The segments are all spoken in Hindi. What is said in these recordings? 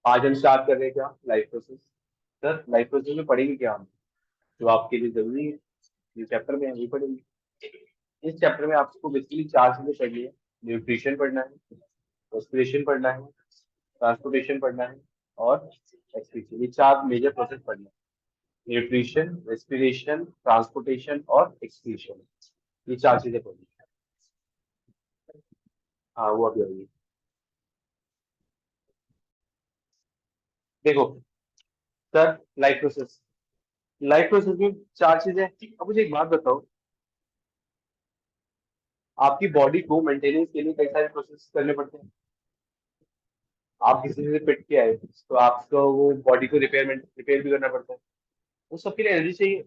आज हम स्टार्ट कर रहे हैं क्या life process. Sir life process में पढ़ेंगे क्या हम, जो आपके लिए जरूरी है, ये चैप्टर में वही पढ़ेंगे। इस चैप्टर में आपको बेसिकली चार चीजें पढ़नी है। न्यूट्रिशन पढ़ना है, रेस्पिरेशन पढ़ना है, ट्रांसपोर्टेशन पढ़ना है और एक्सक्रीशन। ये चार मेजर प्रोसेस पढ़ना है। न्यूट्रिशन, रेस्पिरेशन, ट्रांसपोर्टेशन और एक्सक्रीशन, ये चार चीजें पढ़नी है। हाँ वो अभी आएगी। देखो सर, लाइफ प्रोसेस में चार चीजें। अब मुझे एक बात बताओ, आपकी बॉडी को मेंटेनेंस के लिए कई सारे प्रोसेस करने पड़ते हैं। आप किसी से पिट के आए तो आपको वो बॉडी को रिपेयर भी करना पड़ता है। उस सबके लिए एनर्जी चाहिए।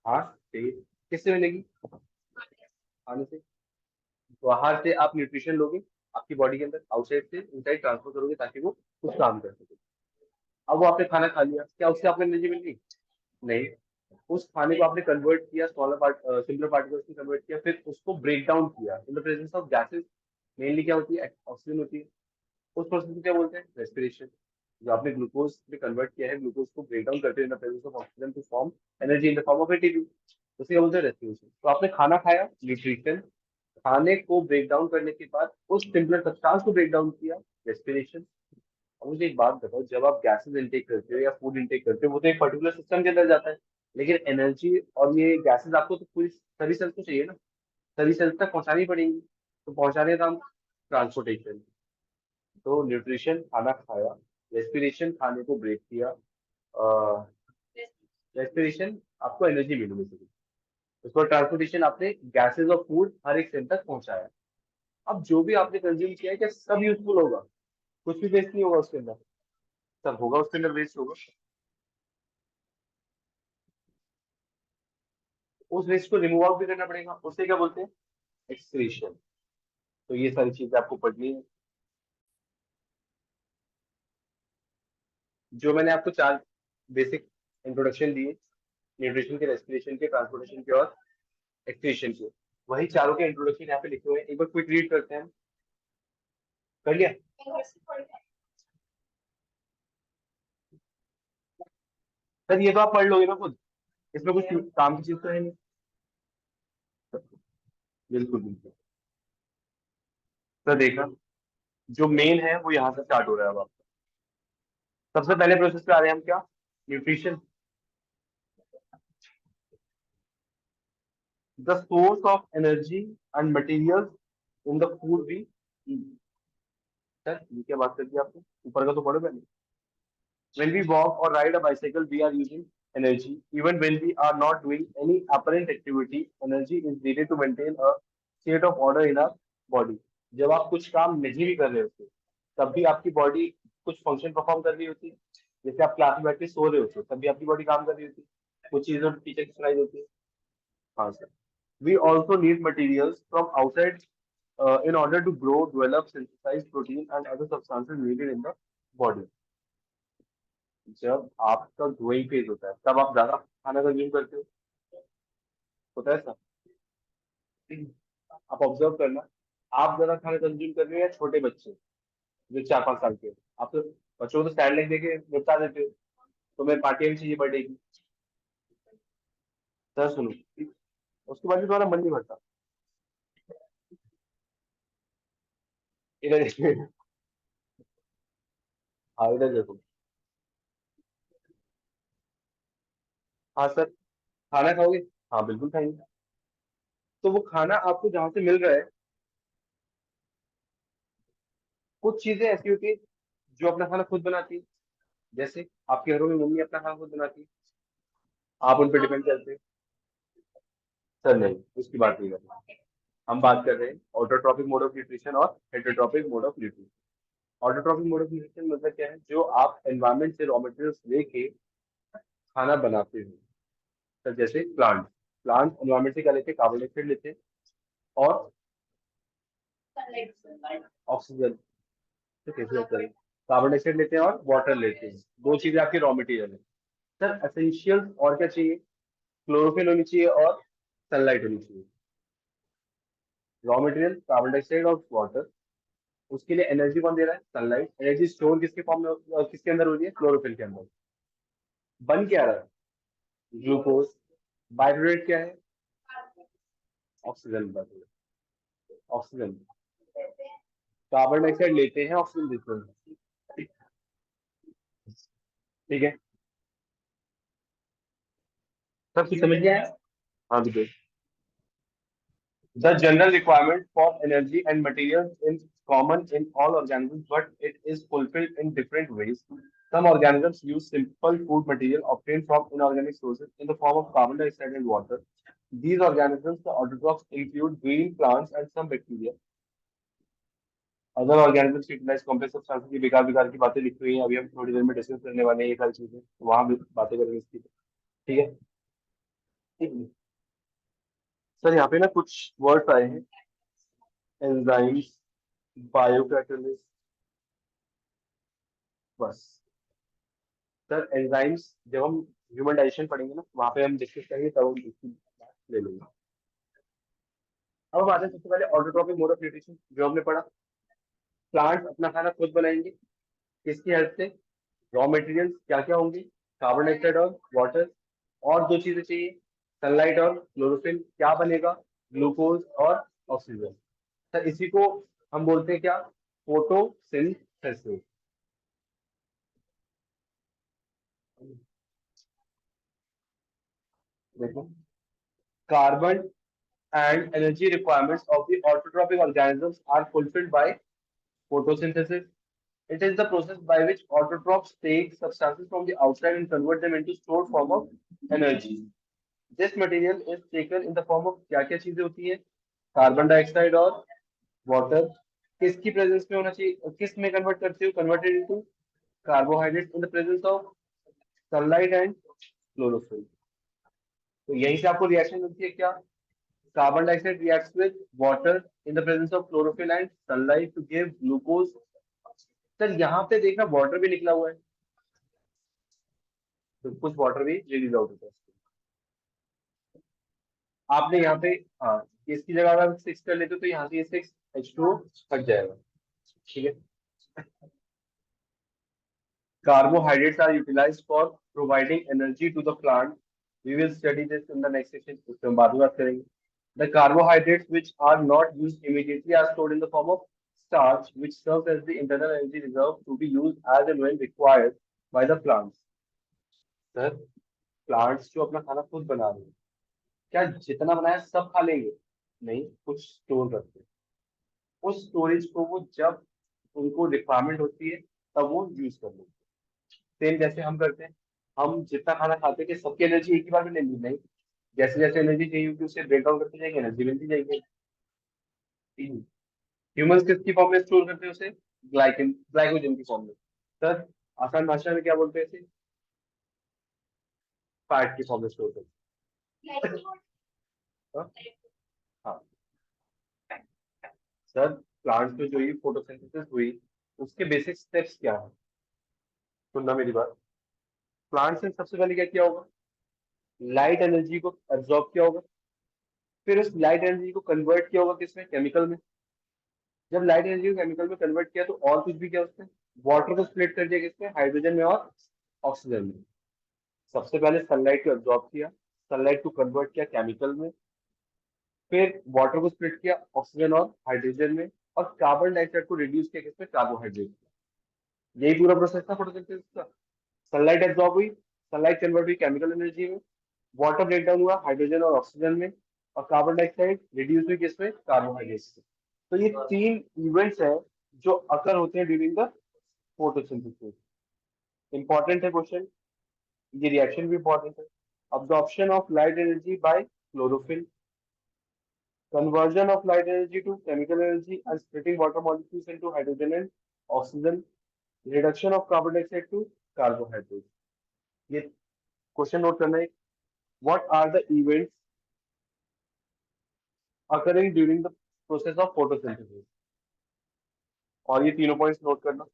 हाँ चाहिए। किससे मिलेगी? खाने से। तो आहार से आप न्यूट्रिशन लोगे, आपकी बॉडी के अंदर आउटसाइड से इनसाइड ट्रांसफर करोगे ताकि वो कुछ काम कर सके। अब वो आपने खाना खा लिया, क्या उससे आपको एनर्जी मिल गई? नहीं। उस खाने को आपने कन्वर्ट किया, स्मॉलर सिंपलर पार्टिकल्स में कन्वर्ट किया, फिर उसको ब्रेक डाउन किया इन the presence of gases. Mainly क्या होती है? ऑक्सीजन होती है। उस प्रोसेस को क्या बोलते हैं? रेस्पिरेशन। जो आपने ग्लूकोज में कन्वर्ट किया है, ग्लूकोज को ब्रेक डाउन करते हैं in the presence of oxygen to form energy in the form of ATP, उसे क्या बोलते हैं? रेस्पिरेशन। तो आपने खाना खाया, न्यूट्रिशन। खाने को ब्रेक डाउन करने के बाद उस सिंपलर सब्सटेंस को ब्रेक डाउन किया, रेस्पिरेशन। अब मुझे एक बात बताओ, जब आप गैसेस इनटेक करते हो या फूड इनटेक करते हो, वो तो एक पर्टिकुलर सिस्टम के अंदर जाता है, लेकिन एनर्जी और ये गैसेस आपको तो पूरी सभी सेल्स को चाहिए ना, सभी सेल्स तक पहुंचानी पड़ेंगी। तो पहुंचाने का काम ट्रांसपोर्टेशन। तो न्यूट्रिशन, खाना खाया। रेस्पिरेशन, खाने को ब्रेक किया। रेस्पिरेशन आपको एनर्जी मिली बेसिकली। उसको ट्रांसपोर्टेशन, आपने गैसेस और फूड हर एक सेल तक पहुंचाया। अब जो भी आपने कंज्यूम किया है, क्या सब यूजफुल होगा? कुछ भी वेस्ट नहीं होगा उसके अंदर? सब होगा उसके अंदर, वेस्ट होगा। उस वेस्ट को रिमूव आउट भी करना पड़ेगा, उसे क्या बोलते हैं? एक्सक्रीशन। तो ये सारी चीजें आपको पढ़नी है। जो मैंने आपको चार बेसिक इंट्रोडक्शन दिए, न्यूट्रिशन के, रेस्पिरेशन के, ट्रांसपोर्टेशन के और एक्सक्रीशन के, वही चारों के इंट्रोडक्शन यहाँ पे लिखे हुए हैं। एक बार क्विक रीड करते हैं। कर लिया? सर ये तो आप पढ़ लोगे ना खुद, इसमें कुछ काम की चीज तो है नहीं। बिल्कुल बिल्कुल। तो देखा, जो मेन है वो यहाँ से स्टार्ट हो रहा है अब आपका। सबसे पहले प्रोसेस पे आ रहे हैं हम, क्या? Nutrition. The source of energy and materials in the food we eat. Sir ये क्या बात कर दी आपने? ऊपर का तो पढ़ो पहले। When we walk or ride a bicycle, we are using energy. Even when we are not doing any apparent activity, energy is needed to maintain a state of order in our body. जब आप कुछ काम नहीं भी कर रहे होते, तब भी आपकी बॉडी कुछ फंक्शन परफॉर्म कर रही होती है। जैसे आप क्लास में बैठ के सो रहे होते हो, तब भी आपकी बॉडी काम कर रही होती है, कुछ चीजें टीचर की सुनाई देती है। हाँ sir. We also need materials from outside in order to grow, develop, synthesize protein and other substances needed in the body. जब आपका ग्रोइंग फेज होता है, तब आप ज्यादा खाना कंज्यूम करते हो, होता है सर। आप ऑब्जर्व करना, आप ज्यादा खाना कंज्यूम कर रहे हो या छोटे बच्चे जो 4-5 साल के हो? आप तो बच्चों को तो स्टैंड लेके देके निपटा देते हो, तो मैं पार्टी भी चाहिए बर्थडे की। सर सुनो, उसके बाद भी तुम्हारा मन नहीं भरता। इधर देखो। हाँ इधर देखो। हाँ सर। खाना खाओगे? हाँ बिल्कुल खाएंगे। तो वो खाना आपको जहाँ से मिल रहा है, कुछ चीजें ऐसी होती है जो अपना खाना खुद बनाती है। जैसे आपके घरों में मम्मी अपना खाना खुद बनाती है, आप उन पर डिपेंड करते हैं। सर नहीं, उसकी बात नहीं कर रहे। हम बात कर रहे हैं ऑटोट्रॉपिक मोड ऑफ न्यूट्रिशन और heterotrophic mode of nutrition. Autotrophic mode of nutrition मतलब क्या है? जो आप एनवायरमेंट से रॉ मटेरियल्स लेके खाना बनाते हो। सर जैसे प्लांट, एनवायरमेंट से क्या लेते हैं? कार्बन डाइऑक्साइड लेते हैं और ऑक्सीजन। तो कैसे होता है? कार्बन डाइऑक्साइड लेते हैं और वाटर लेते हैं, दो चीजें आपकी रॉ मटेरियल है। सर एसेंशियल और क्या चाहिए? क्लोरोफिल होनी चाहिए और सनलाइट होनी चाहिए। रॉ मटेरियल कार्बन डाइऑक्साइड और वाटर, उसके लिए एनर्जी कौन दे रहा है? सनलाइट। एनर्जी स्टोर किसके फॉर्म में किसके अंदर हो रही है? क्लोरोफिल के अंदर। बन क्या रहा है? ग्लूकोज। बाय प्रोडक्ट क्या है? ऑक्सीजन। ऑक्सीजन। कार्बन डाइऑक्साइड लेते हैं, ऑक्सीजन देते हैं। ठीक है, सब कुछ समझ गया है? हाँ बिल्कुल। The general requirement for energy and materials is common in all organisms, but it is fulfilled in different ways. Some organisms use simple food material obtained from inorganic sources in the form of carbon dioxide and water. These organisms, the autotrophs, include green plants and some bacteria. Other organisms utilize complex substances की बेकार बेकार की बातें लिखी हुई हैं, अभी हम थोड़ी देर में डिस्कस करने वाले हैं ये सारी चीजें, वहां भी बातें करेंगे इसकी। ठीक है। ठीक है सर, यहाँ पे ना कुछ वर्ड्स आए हैं। एंजाइम्स, बायोकैटलिस्ट, बस। सर एंजाइम्स जब हम ह्यूमन डाइजेशन पढ़ेंगे ना, वहां पे हम डिस्कस करेंगे, तब हम इसकी बात ले लेंगे। अब हम आते हैं सबसे पहले ऑटोट्रॉपिक मोड ऑफ न्यूट्रिशन जो हमने पढ़ा। प्लांट्स अपना खाना खुद बनाएंगे, किसकी हेल्प से? रॉ मटेरियल्स क्या क्या होंगे? कार्बन डाइऑक्साइड और वाटर। और दो चीजें चाहिए, सनलाइट और क्लोरोफिल। क्या बनेगा? ग्लूकोज और ऑक्सीजन। सर इसी को हम बोलते हैं क्या? फोटोसिंथेसिस। देखो, carbon and energy requirements of the autotrophic organisms are fulfilled by photosynthesis. It is the process by which autotrophs take substances from the outside and convert them into stored form of energy. This material is taken in the form of क्या क्या चीजें होती है? कार्बन डाइऑक्साइड और वाटर। किसकी प्रेजेंस में होना चाहिए? किस में कन्वर्ट करते हो? Converted into carbohydrate in the presence of sunlight and chlorophyll. तो यहीं से आपको रिएक्शन मिलती है क्या? Carbon dioxide reacts with water in the presence of chlorophyll and sunlight to give glucose. Sir यहाँ पे देखना वाटर भी निकला हुआ है, तो कुछ वाटर भी रिलीज आउट होता है। आपने यहाँ पे, हाँ, इसकी जगह अगर सिक्स कर लेते तो यहाँ से ये सिक्स H2O हट जाएगा। ठीक है। Carbohydrates are utilized for providing energy to the plant. We will study this in the next section. उसमें बाद में बात करेंगे। The carbohydrates which are not used immediately are stored in the form of starch, which serves as the internal energy reserve to be used as and when required by the plants. Sir plants जो अपना खाना खुद बना रहे हैं, क्या जितना बनाया सब खा लेंगे? नहीं, कुछ स्टोर करते हैं। उस स्टोरेज को वो जब उनको रिक्वायरमेंट होती है तब वो यूज कर लेंगे। सेम जैसे हम करते हैं, हम जितना खाना खाते हैं कि सबकी एनर्जी एक ही बार में ले ली? नहीं, जैसे जैसे एनर्जी चाहिए होगी उसे ब्रेक डाउन करते जाएंगे, एनर्जी मिलती जाएगी। ह्यूमंस किसकी फॉर्म में स्टोर करते हैं उसे? ग्लाइकोजन की फॉर्म में। सर आसान भाषा में क्या बोलते हैं इसे? फैट की फॉर्म में स्टोर करते हैं। हाँ सर, प्लांट्स में जो ये फोटोसिंथेसिस हुई, उसके बेसिक स्टेप्स क्या है? सुनना मेरी बात। प्लांट्स ने सबसे पहले क्या किया होगा? लाइट एनर्जी को एब्जॉर्ब किया होगा, फिर उस लाइट एनर्जी को कन्वर्ट किया होगा किसमें? केमिकल में। जब लाइट एनर्जी को केमिकल में कन्वर्ट किया तो और कुछ भी किया उसने? वाटर को स्प्लिट कर दिया किसमें? हाइड्रोजन में और ऑक्सीजन में। सबसे पहले सनलाइट को एब्जॉर्ब किया, सनलाइट को कन्वर्ट किया केमिकल में, फिर वाटर को स्प्लिट किया ऑक्सीजन और हाइड्रोजन में, और कार्बन डाइऑक्साइड को रिड्यूस किया किसमें? कार्बोहाइड्रेट। यही पूरा प्रोसेस था फोटोसिंथेसिस का। सनलाइट एब्जॉर्ब हुई, सनलाइट कन्वर्ट हुई केमिकल एनर्जी में, वाटर ब्रेक डाउन हुआ हाइड्रोजन और ऑक्सीजन में, और कार्बन डाइऑक्साइड रिड्यूस हुई किसमें? कार्बोहाइड्रेट से। तो ये तीन इवेंट्स हैं जो अकर होते हैं ड्यूरिंग द फोटोसिंथेसिस। इंपॉर्टेंट है क्वेश्चन, ये रिएक्शन भी इंपॉर्टेंट है। Absorption of light energy by chlorophyll, conversion of light energy to chemical energy and splitting water molecules into hydrogen and oxygen, reduction of carbon dioxide to carbohydrates. ये क्वेश्चन नोट करना है। What are the events occurring during the process of photosynthesis? और ये तीनों पॉइंट्स नोट करना,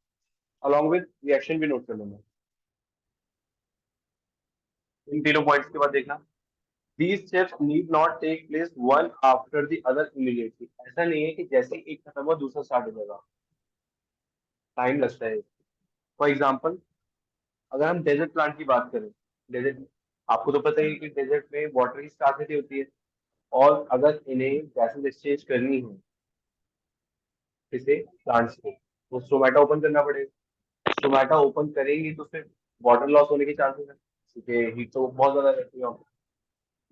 along with रिएक्शन भी नोट कर लेना। इन तीनों पॉइंट्स के बाद देखना, these steps need not take place one after the other immediately. ऐसा नहीं है कि जैसे एक खत्म हुआ दूसरा स्टार्ट हो जाएगा। टाइम लगता है। फॉर एग्जाम्पल, अगर हम डेजर्ट प्लांट की बात करें, डेजर्ट, आपको तो पता ही है कि डेजर्ट में वाटर की स्कार्सिटी होती है, और अगर इन्हें गैसेस एक्सचेंज करनी है किसी प्लांट्स को, तो स्टोमेटा ओपन करना पड़ेगा। स्टोमेटा ओपन करेंगे तो फिर वाटर लॉस होने के चांसेस है, क्योंकि हीट तो बहुत ज्यादा रहती है।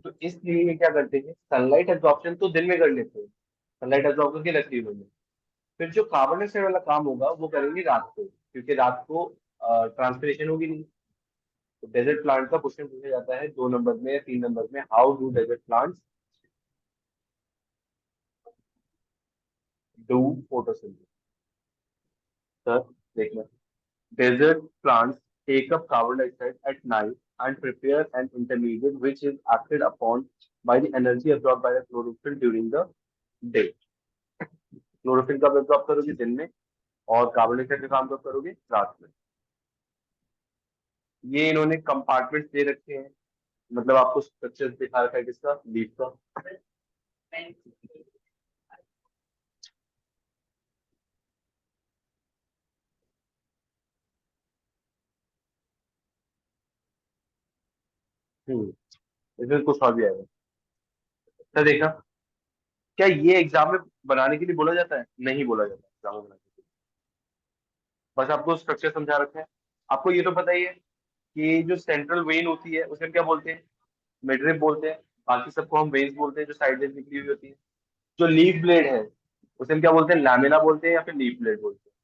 तो इसलिए ये क्या करते हैं, सनलाइट एब्जॉर्प्शन तो दिन में कर लेते हैं, सनलाइट एब्जॉर्ब करके रख ली उन्होंने, फिर जो कार्बन डाइऑक्साइड वाला काम होगा वो करेंगे रात को, क्योंकि रात को ट्रांसपिरेशन होगी नहीं। तो डेजर्ट प्लांट का क्वेश्चन पूछा जाता है 2 नंबर में या 3 नंबर में, how do desert plants do photosynthesis. Sir देखना, desert plants take up carbon dioxide at night and prepare an intermediate which is acted upon by the energy absorbed by the chlorophyll during the day. Chlorophyll कब एब्जॉर्ब करोगे, दिन में, और कार्बन डाइऑक्साइड का काम कब करोगे, रात में। ये इन्होंने कंपार्टमेंट दे रखे हैं, मतलब आपको स्ट्रक्चर दिखा रखा है किसका, लीफ का। इसमें कुछ और भी आएगा। तो देखा, क्या ये एग्जाम में बनाने के लिए बोला जाता है, नहीं बोला जाता एग्जाम में बनाने के लिए, बस आपको स्ट्रक्चर समझा रखा है। आपको ये तो पता ही है कि जो सेंट्रल वेन होती है उसे हम क्या बोलते हैं, मिडरिप बोलते हैं। बाकी सबको हम वेन्स बोलते हैं, जो साइड वेन्स निकली हुई होती है। जो लीफ ब्लेड है उसे हम क्या बोलते हैं, लैमेला बोलते हैं या फिर लीफ ब्लेड बोलते हैं।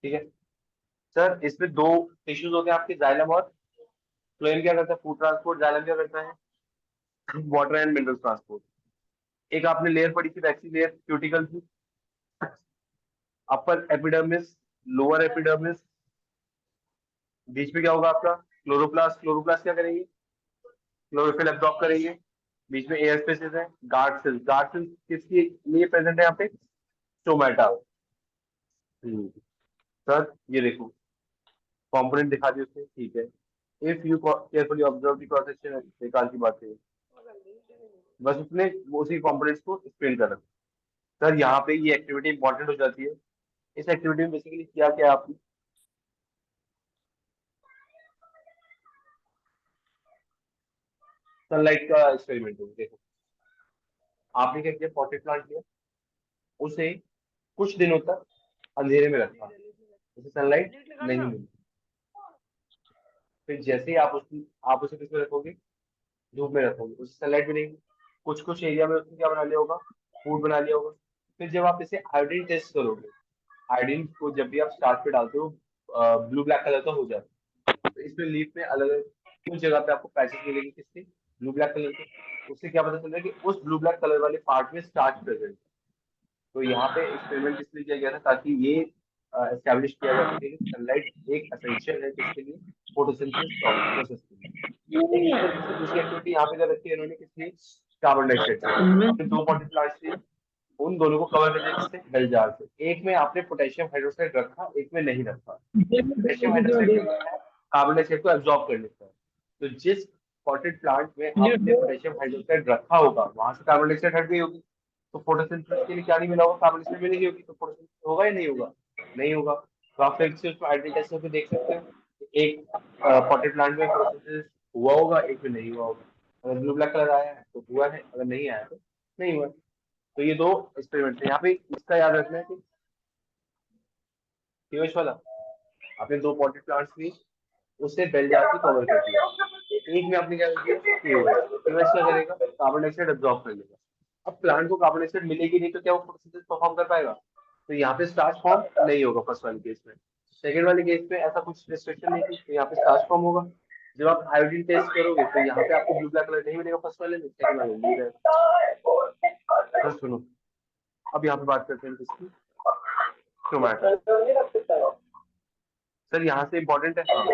ठीक है सर, इसमें दो टिश्यूज होते हैं आपके, जाइलम और फ्लोएम। क्या करता है, फूड ट्रांसपोर्ट। जाइलम क्या करता है, वाटर एंड मिनरल ट्रांसपोर्ट। एक आपने लेयर पढ़ी थी, वैक्सी लेयर, क्यूटिकल की, अपर एपिडर्मिस, लोअर एपिडर्मिस, बीच में क्या होगा आपका, क्लोरोप्लास्ट। क्लोरोप्लास्ट क्या करेंगे, क्लोरोफिल एब्जॉर्ब करेंगे। बीच में एयर स्पेसेस है, गार्ड सेल्स। गार्ड सेल्स किसके लिए प्रेजेंट है यहाँ पे, स्टोमेटा। सर ये देखो, कंपोनेंट दिखा दिए उसने, ठीक है। If you carefully observe the cross section, बेकार की बात है, बस उसने उसी कंपोनेंट्स को एक्सप्लेन कर रखा। सर यहाँ पे ये एक्टिविटी इंपॉर्टेंट हो जाती है। इस एक्टिविटी में बेसिकली किया क्या आपने, सनलाइट का एक्सपेरिमेंट है। देखो, आपने क्या किया, पॉटेड प्लांट लिया, उसे कुछ दिनों तक अंधेरे में रखा, उसे सनलाइट नहीं मिली। फिर जैसे ही आप उसे किसमें रखोगे, धूप में रखोगे, उसे सनलाइट मिलेगी। कुछ कुछ एरिया में उसने क्या बना लिया होगा, फूड बना लिया होगा। फिर जब आप इसे आयोडीन टेस्ट करोगे, आयोडीन को जब भी आप स्टार्च पे डालते हो, ब्लू ब्लैक कलर का हो जाता है। तो इसमें लीफ में अलग अलग कुछ जगह पे आपको पैचेस मिलेंगे, किसके, ब्लू ब्लैक कलर के। उससे क्या पता चल रहा है कि उस ब्लू ब्लैक कलर वाले पार्ट में स्टार्च प्रेजेंट है। तो यहाँ पे एक्सपेरिमेंट इसलिए किया गया था ताकि ये एस्टेब्लिश किया जा सके कि सनलाइट एक एसेंशियल है किसके लिए, फोटोसिंथेसिस प्रोसेस के लिए। एक इस तरीके से दूसरी एक्टिविटी यहाँ पे कर रखी है इन्होंने, किसने, कार्बन डाइऑक्साइड से। अपने दो पॉटेड प्लांट्स थे, उन दोनों को कवर कर दिया किससे, बेल जार से। एक में आपने पोटेशियम हाइड्रोक्साइड रखा, एक में नहीं रखा। पोटेशियम हाइड्रोक्साइड क्या करता है, कार्बन डाइऑक्साइड को एब्जॉर्ब कर लेता है। तो जिस पॉटेड प्लांट में आपने पोटेशियम हाइड्रोक्साइड रखा होगा वहां से कार्बन डाइऑक्साइड हट गई होगी, तो फोटोसिंथेसिस के लिए क्या नहीं मिला होगा, कार्बन डाइऑक्साइड मिलेगी होगी, तो फोटोसिंथेसिस होगा या नहीं होगा, नहीं होगा। तो आप फिर से उसमें आइडेंटिटी टेस्ट करके देख सकते हो कि एक पॉटेड प्लांट में फोटोसिंथेसिस हुआ होगा, एक में नहीं हुआ होगा। अगर ब्लू ब्लैक कलर आया है तो हुआ है, अगर नहीं आया तो नहीं हुआ। तो ये दो एक्सपेरिमेंट है यहाँ पे, इसका याद रखना है कि पीयूष वाला, आपने दो पॉटेड प्लांट्स ली, उससे बेल जार की कवर कर दिया। एक में आपने क्या कर दिया, पीओएस। पीओएस क्या करेगा, कार्बन डाइऑक्साइड एब्जॉर्ब कर लेगा। अब प्लांट को कार्बन डाइऑक्साइड मिलेगी नहीं तो क्या वो फोटोसिंथेसिस परफॉर्म कर पाएगा, तो यहाँ पे स्टार्च फॉर्म नहीं होगा फर्स्ट वाले केस में। सेकंड वाले केस में ऐसा कुछ रिस्ट्रिक्शन नहीं थी, तो यहाँ पे स्टार्च फॉर्म होगा। जब आप आयोडीन टेस्ट करोगे तो यहाँ पे आपको ब्लू ब्लैक कलर नहीं मिलेगा फर्स्ट वाले में, सेकंड वाले में मिलेगा। तो सुनो, अब यहाँ पे बात करते हैं किसकी, टोमेटो। सर यहाँ से इंपॉर्टेंट है, हाँ,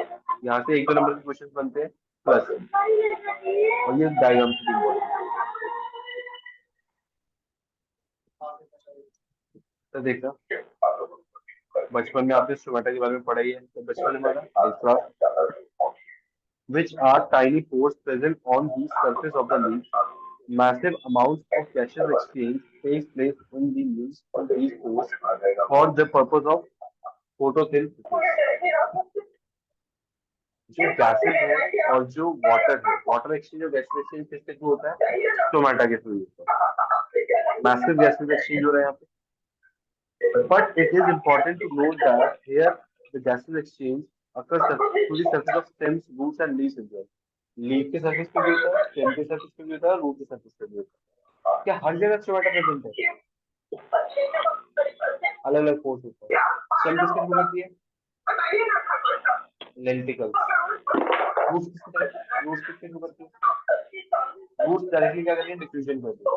यहाँ से 1-2 नंबर के क्वेश्चन बनते हैं प्लस, और ये डायग्राम से इंपॉर्टेंट। तो देखना, बचपन में आपने स्टोमेटा के बारे में पढ़ा ही है, तो बचपन में हमारा इसका, which are tiny pores present on the surface of the leaf. Massive amounts of gaseous exchange takes place in the leaves through these pores for the purpose of photosynthesis. जो गैसेस है और जो वाटर है, वाटर एक्सचेंज और गैस एक्सचेंज किसके थ्रू होता है? स्टोमेटा के थ्रू होता है। मैसिव गैसेस एक्सचेंज हो रहा है यहाँ पे। But it is important to note that here the gases exchange occurs through the surface of stems, roots and leaves as well. Leaf के सरफेस पे भी होता है, स्टेम के सरफेस पे भी होता है, रूट के सरफेस पे भी होता है। क्या हर जगह स्टोमेटा प्रेजेंट है? अलग अलग फोर्स होता है। स्टेम किसके थ्रू करती है? लेंटिकल्स। रूट्स किसके थ्रू करती है? रूट्स डायरेक्टली क्या करती है? डिफ्यूजन करती है।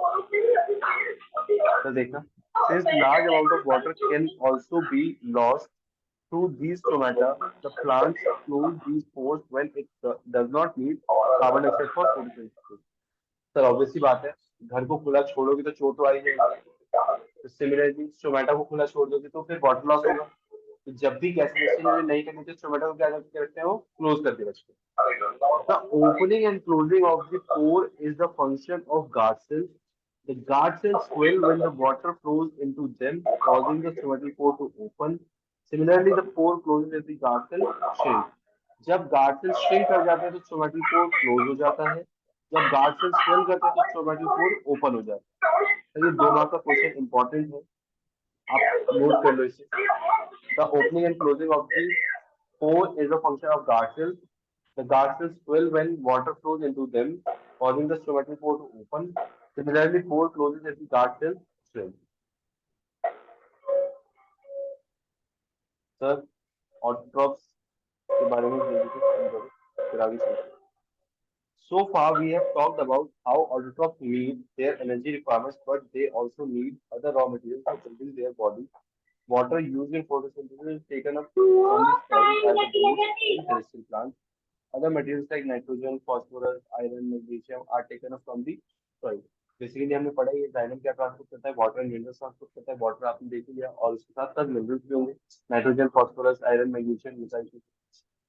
तो देखना, since large amount of water can also be lost through these stomata, the plants close these pores when it does not need carbon dioxide for photosynthesis. Sir obviously बात है, घर को खुला छोड़ोगे तो चोट तो आ ही जाएगी। तो सिमिलरली स्टोमेटा को खुला छोड़ दोगे तो फिर वाटर लॉस होगा। तो जब भी गैसिफिकेशन नहीं करनी तो स्टोमेटा को क्या करके रखते हैं? वो क्लोज करके रखते हैं। The opening and closing of the pour is the function of guard cells. The guard cells swell when the water flows into them, causing the stomatal pore to open. Similarly, the pore closes as the guard cells shrink. जब गार्ड सेल श्रिंक कर जाते हैं तो स्टोमेटल पोर क्लोज हो जाता है। जब गार्ड सेल स्वेल करते हैं तो स्टोमेटल पोर ओपन हो जाता है। तो ये 2 मार्क का क्वेश्चन इंपॉर्टेंट है, आप नोट कर लो इसे। The opening and closing of the pore is a function of guard cells. The guard cells swell when water flows into them, causing the stomatal pore to open. Similarly, pore closes as the guard cells swell. Sir autotrophs के बारे में जल्दी से समझो, फिर आगे चलते हैं। So far, we have talked about how autotrophs meet their energy requirements, but they also need other raw materials for building their body. Water used in photosynthesis is taken up from the soil as a boost in terrestrial plants. Other materials like nitrogen, phosphorus, iron, magnesium are taken up from the soil. Basically हमने पढ़ा ये जाइलम क्या ट्रांसपोर्ट करता है? वाटर एंड मिनरल्स ट्रांसपोर्ट करता है। वाटर आपने देख लिया और उसके साथ साथ मिनरल्स भी होंगे, nitrogen, phosphorus, iron, magnesium.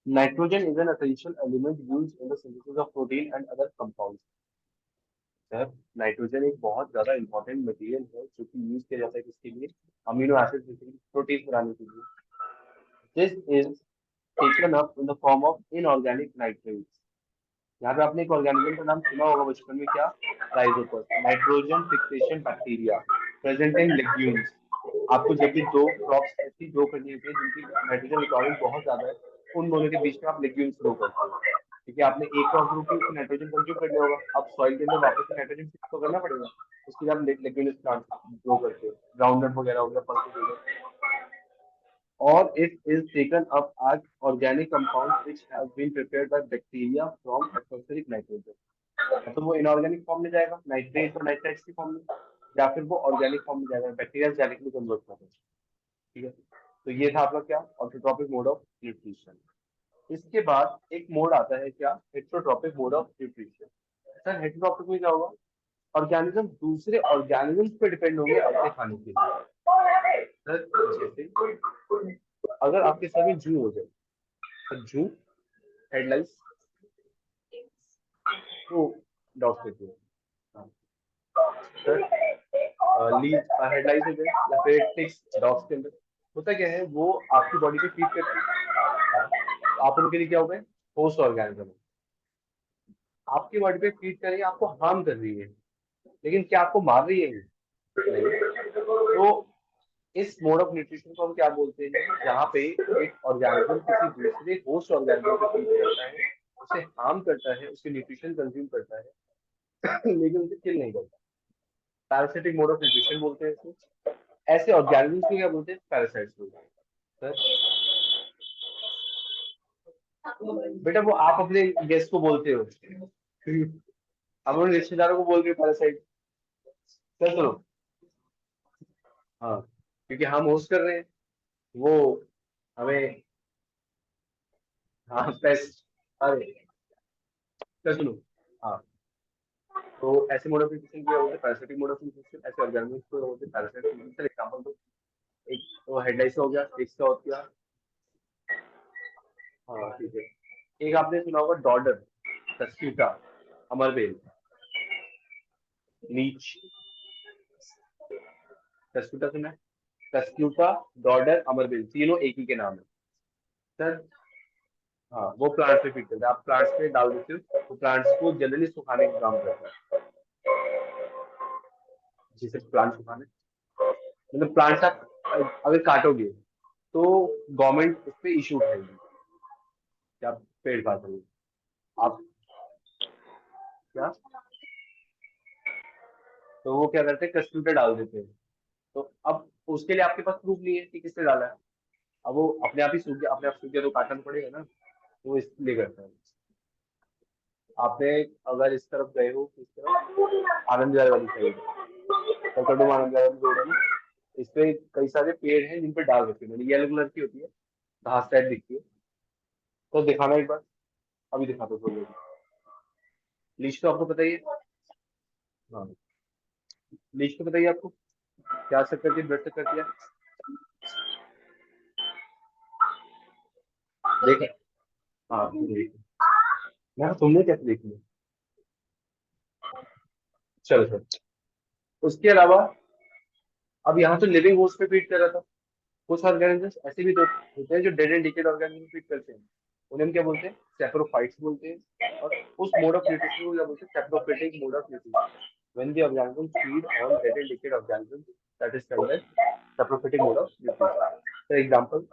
Nitrogen is an essential element used in the synthesis of protein and other compounds. Sir nitrogen एक बहुत ज्यादा इंपॉर्टेंट मटेरियल है जो कि यूज किया जाता है किसके लिए? अमीनो एसिड बेसिकली प्रोटीन बनाने के लिए। This is taken up in the form of inorganic nitrates. यहाँ पे आपने एक ऑर्गेनिज्म का नाम सुना होगा बचपन में, क्या? Rhizopus, nitrogen fixation bacteria present in legumes. आपको जब भी दो क्रॉप्स ऐसी ग्रो करनी होती है जिनकी नाइट्रोजन रिक्वायरमेंट बहुत ज्यादा है, उन दोनों के बीच में आप लेग्यूम्स ग्रो करते हो। ठीक है, आपने एक क्रॉप ग्रो की, उसमें नाइट्रोजन कंज्यूम कर लिया होगा, अब सॉइल के अंदर वापस से नाइट्रोजन फिक्स तो करना पड़ेगा, उसके लिए आप लेग्यूम्स प्लांट ग्रो करते हो, ग्राउंडनट वगैरह हो गया, पल्सेस हो गया। Or it is taken up as organic compounds which have been prepared by bacteria from atmospheric nitrogen. तो वो इनऑर्गेनिक फॉर्म में जाएगा, नाइट्रेट और नाइट्राइट्स की फॉर्म में, या फिर वो ऑर्गेनिक फॉर्म में जाएगा, बैक्टीरिया डायरेक्टली कन्वर्ट करते हैं। ठीक है, तो ये था आपका क्या? Autotrophic mode of nutrition. इसके बाद एक मोड आता है क्या? Heterotrophic mode of nutrition. Sir heterotrophic में क्या होगा? ऑर्गेनिज्म दूसरे ऑर्गेनिज्म पे डिपेंड होंगे अपने खाने के लिए। सर जैसे अगर आपके सर में जू हो जाए, तो जू हेडलाइंस तो डॉग्स देते हैं सर, लीड हेडलाइंस हो जाए या फिर टिक्स डॉग्स के अंदर। होता क्या है, वो आपकी बॉडी पे फीड करती है, तो आप उनके लिए क्या हो गए? Host organism. आपकी बॉडी पे फीड कर रही है, आपको हार्म कर रही है, लेकिन क्या आपको मार रही है? नहीं। तो इस मोड ऑफ न्यूट्रिशन को हम क्या बोलते हैं? जहाँ पे एक ऑर्गेनिज्म किसी दूसरे होस्ट ऑर्गेनिज्म को फीड करता है, उसे हार्म करता है, उसके न्यूट्रिशन कंज्यूम करता है लेकिन उसे किल नहीं करता। पैरासिटिक मोड ऑफ न्यूट्रिशन बोलते हैं इसको। ऐसे ऑर्गेनिज्म को क्या बोलते हैं? पैरासाइट्स बोलते हैं। सर बेटा वो आप अपने गेस्ट को बोलते हो, हम अपने रिश्तेदारों को बोल रहे पैरासाइट। सर सुनो, हाँ, क्योंकि हम होस्ट कर रहे हैं, वो हमें, हाँ पेस्ट। अरे सर सुनो, हाँ, तो ऐसे मोड ऑफ न्यूट्रिशन क्या होते हैं? Parasitic mode of nutrition. ऐसे ऑर्गेनिज्म को होते हैं पैरासाइट। सर एग्जांपल दो, एक तो हेडलाइंस हो गया, एक का हो गया, हाँ ठीक है। एक आपने सुना होगा डॉडर, सस्क्यूटा, अमरबेल, नीच। सस्क्यूटा सुना है? कस्क्यूटा, डॉडर, अमरबिल, तीनों एक ही के नाम है सर। हाँ, वो प्लांट्स पे फीड करता है, आप प्लांट्स पे डाल देते हो तो प्लांट्स को जनरली सुखाने का काम करता है। जिसे प्लांट सुखाने, मतलब प्लांट्स आप अगर काटोगे तो गवर्नमेंट उस पर इशू उठाएगी कि आप पेड़ काट रहे हो। आप क्या, तो वो क्या करते हैं, कस्टम पे डाल देते हैं। तो अब उसके लिए आपके पास प्रूफ नहीं है कि किसने डाला है। अब वो अपने आप ही सूख गया, अपने आप सूख गया तो काटना तो पड़ेगा ना, तो वो इसलिए करता है। आपने अगर इस तरफ गए हो, इस तरफ आनंद विहार वाली साइड, कलकत्ता में आनंद विहार रोड है ना, इस पे कई सारे पेड़ हैं जिन पे डाल रखे हैं मैंने, येलो कलर की होती है, घास टाइप दिखती है। तो दिखाना एक बार, अभी दिखाता हूँ थोड़ी देर में। लीच तो आपको पता ही है। हाँ, लीच तो बताइए आपको क्या असर करती है, ब्लड तक करती है, देखे। हाँ देखे, मैं तुमने कैसे देख लिया। चलो सर, उसके अलावा अब यहाँ तो लिविंग होस्ट पे फीड कर रहा था। कुछ ऑर्गेनिजम्स ऐसे भी तो होते हैं जो dead and decayed organism feed करते हैं, उन्हें हम क्या बोलते हैं, सेप्रोफाइट्स बोलते हैं। और उस मोड ऑफ न्यूट्रिशन को क्या बोलते हैं, saprophytic mode of nutrition. When the organism feed on dead and decayed organism, that is called as saprophytic mode of nutrition. For example,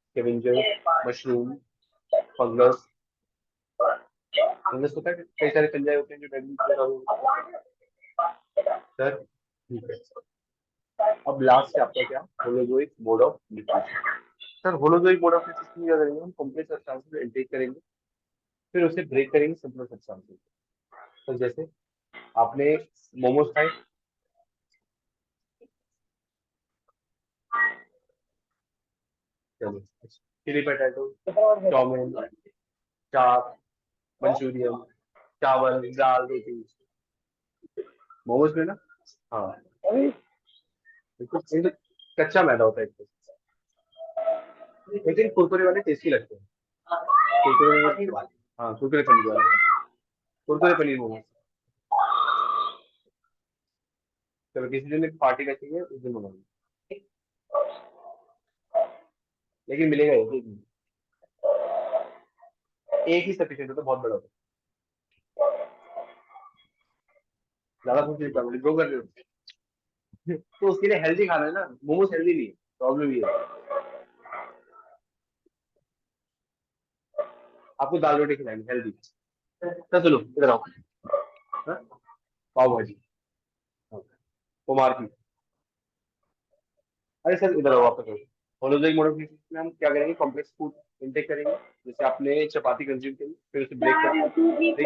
scavengers, mushroom, fungus. Fungus होता है कई सारे फंजाई होते हैं जो डेड एंड, सर ठीक है। अब लास्ट है आपका क्या, holozoic mode of nutrition. Sir holozoic mode of nutrition क्या करेंगे, हम कॉम्प्लेक्स सब्सटेंसेस इनटेक करेंगे, फिर उसे ब्रेक करेंगे सिंपल सब्सटेंसेस। तो जैसे आपने मोमोज खाए, चलो, चिली पटेटो, चाउमीन, चाप, मंचूरियन, चावल, दाल, रोटी, मोमोज में ना। हाँ, बिल्कुल ये तो कच्चा मैदा होता है एक तो। लेकिन कुरकुरे वाले टेस्टी लगते हैं। कुरकुरे, हाँ कुरकुरे पनीर वाले, कुरकुरे पनीर मोमोज। चलो किसी दिन एक पार्टी रखेंगे, उस दिन बनाएंगे, लेकिन मिलेगा एक ही सफिशियंट होता है, बहुत बड़ा होता है, ज्यादा कुछ नहीं करना, ग्रो कर रहे हो। तो उसके लिए हेल्दी खाना है ना, मोमोज हेल्दी नहीं है, प्रॉब्लम ये है। आपको दाल रोटी खिलाएंगे हेल्दी। तो चलो इधर आओ। हाँ? पाव भाजी, हाँ, कुमार की। अरे सर इधर आओ वापस। होलोजोइक मॉडिफिकेशन में हम क्या करेंगे, कॉम्प्लेक्स फूड इंटेक करेंगे। जैसे आपने चपाती कंज्यूम करी, फिर उसे ब्रेक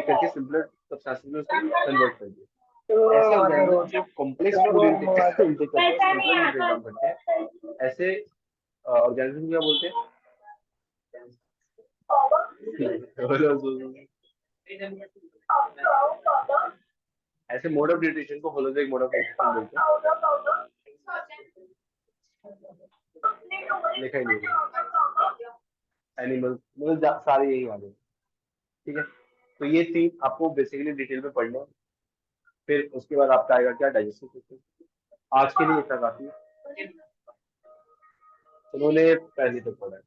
करके सिंपल सब्सटेंसेस में उसको कन्वर्ट कर दिया। ऐसे ऑर्गेनिज्म जो कॉम्प्लेक्स फूड इंटेक करते हैं, सिंपल में ब्रेक डाउन करते हैं, ऐसे ऑर्गेनिज्म क्या बोलते हैं, ऐसे मोड ऑफ न्यूट्रिशन को होलोजोइक मोड ऑफ न्यूट्रिशन बोलते हैं। लिखा ही नहीं, एनिमल मतलब सारे यही वाले हैं। ठीक है, तो ये तीन आपको बेसिकली डिटेल में पढ़ना है। फिर उसके बाद आपका आएगा क्या, डाइजेस्टिव सिस्टम। आज के लिए इतना काफी है, उन्होंने पहले तक पढ़ा है।